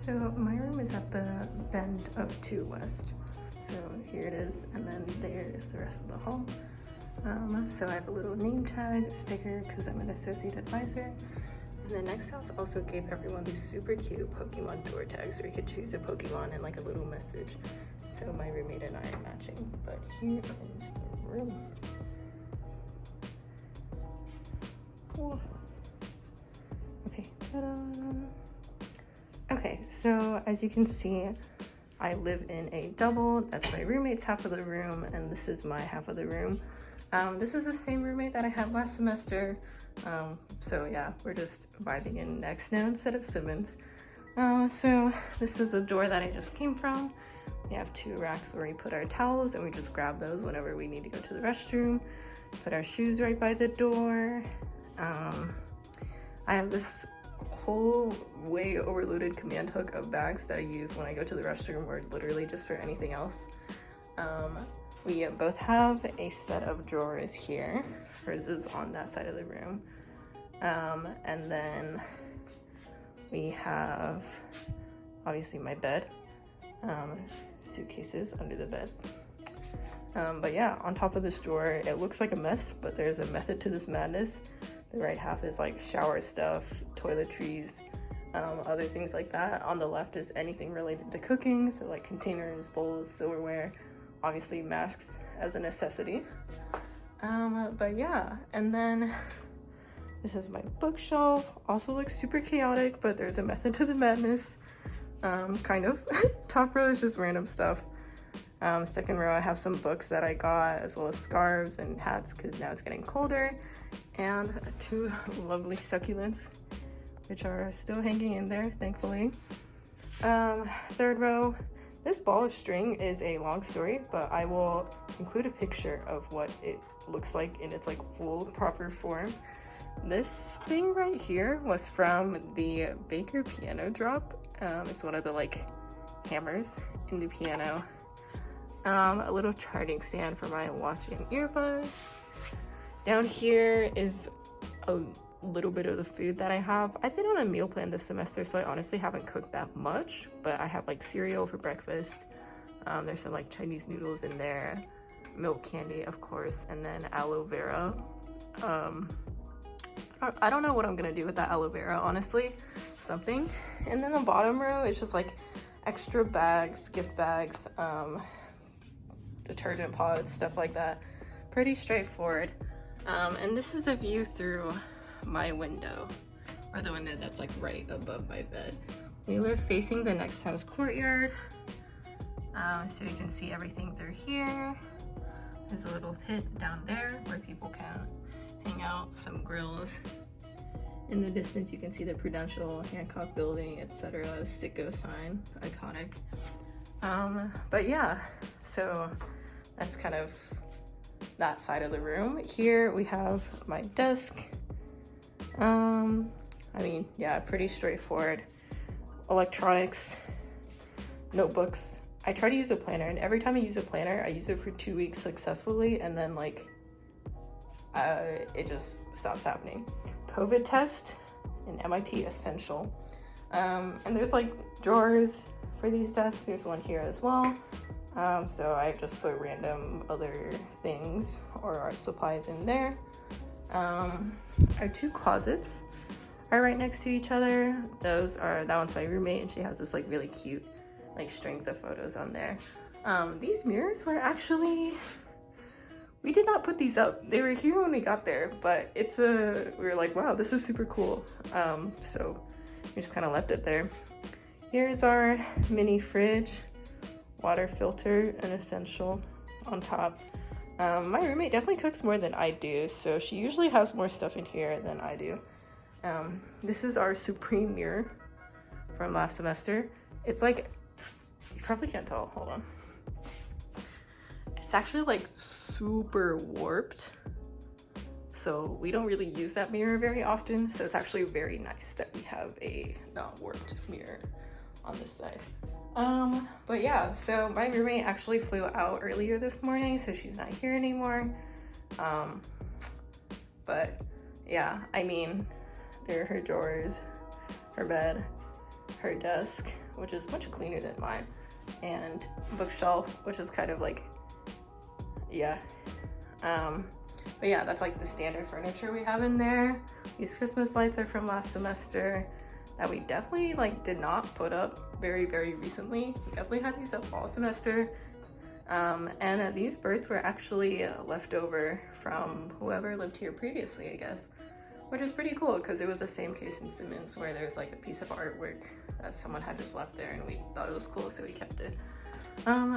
So my room is at the bend of 2 West. So here it is, and then there is the rest of the hall. So I have a little name tag sticker because I'm an associate advisor. And the next house also gave everyone these super cute Pokemon door tags where you could choose a Pokemon and like a little message. So my roommate and I are matching. But here is the room. Cool. Okay, ta-da! Okay, so as you can see, I live in a double. That's my roommate's half of the room, and this is my half of the room. This is the same roommate that I had last semester. So yeah, we're just vibing in next now instead of Simmons. So this is a door that I just came from. We have 2 racks where we put our towels, and we just grab those whenever we need to go to the restroom. Put our shoes right by the door. I have this whole way overloaded command hook of bags that I use when I go to the restroom or literally just for anything else. We both have a set of drawers here. Hers is on that side of the room. And then we have obviously my bed, suitcases under the bed. But yeah, on top of this drawer, it looks like a mess, but there's a method to this madness. The right half is like shower stuff, toiletries, other things like that. On the left is anything related to cooking, so like containers, bowls, silverware, obviously masks as a necessity. But yeah, and then this is my bookshelf. Also looks super chaotic, but there's a method to the madness, kind of. Top row is just random stuff. Second row, I have some books that I got, as well as scarves and hats, because now it's getting colder, and 2 lovely succulents, which are still hanging in there, thankfully. Third row, this ball of string is a long story, but I will include a picture of what it looks like in its like full proper form. This thing right here was from the Baker piano drop. It's one of the like hammers in the piano. A little charging stand for my watch and earbuds. Down here is a little bit of the food that I have. I've been on a meal plan this semester, so I honestly haven't cooked that much, but I have like cereal for breakfast. There's some like Chinese noodles in there, milk candy, of course, and then aloe vera. I don't know what I'm gonna do with that aloe vera, honestly. Something. And then the bottom row is just like extra bags, gift bags, detergent pods, stuff like that. Pretty straightforward. And this is the view through my window, or the window that's like right above my bed. We live facing the next house courtyard, so you can see everything through here. There's a little pit down there where people can hang out, some grills. In the distance you can see the Prudential, Hancock building, etc. Sicko sign, iconic. But yeah, so that's kind of that side of the room. Here we have my desk. I mean, yeah, pretty straightforward. Electronics, notebooks. I try to use a planner, and every time I use a planner, I use it for 2 weeks successfully, and then like it just stops happening. COVID test, an MIT essential. And there's like drawers for these desks. There's one here as well. So I just put random other things or art supplies in there. Our 2 closets are right next to each other. That one's my roommate, and she has this like really cute like strings of photos on there. These mirrors were actually, we did not put these up. They were here when we got there, but we were like, wow, this is super cool. So we just kind of left it there. Here's our mini fridge, water filter, an essential on top. My roommate definitely cooks more than I do, so she usually has more stuff in here than I do. This is our Supreme mirror from last semester. It's like, you probably can't tell, hold on. It's actually like super warped, so we don't really use that mirror very often, so it's actually very nice that we have a not warped mirror on this side. But yeah, so my roommate actually flew out earlier this morning, so she's not here anymore. But yeah, I mean, there are her drawers, her bed, her desk, which is much cleaner than mine, and bookshelf, which is kind of like, yeah. But yeah, that's like the standard furniture we have in there. These Christmas lights are from last semester that we definitely like did not put up very recently. We definitely had these up all semester. And these birds were actually left over from whoever lived here previously, I guess, which is pretty cool because it was the same case in Simmons where there's like a piece of artwork that someone had just left there and we thought it was cool, so we kept it.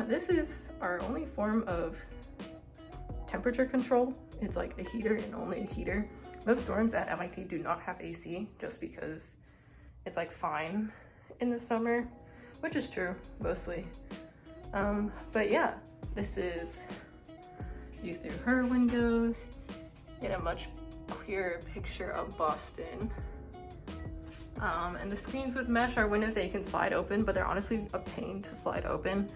This is our only form of temperature control. It's like a heater and only a heater. Most dorms at MIT do not have AC just because it's like fine in the summer, which is true mostly. But yeah, this is view through her windows. Get a much clearer picture of Boston. And the screens with mesh are windows that you can slide open, but they're honestly a pain to slide open.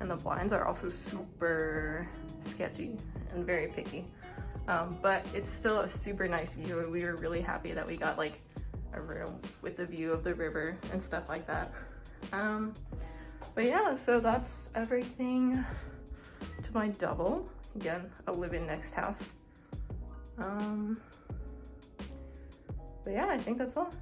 And the blinds are also super sketchy and very picky. But it's still a super nice view. We were really happy that we got like a room with the view of the river and stuff like that. But yeah, so that's everything to my double. Again, a live-in next house. But yeah, I think that's all.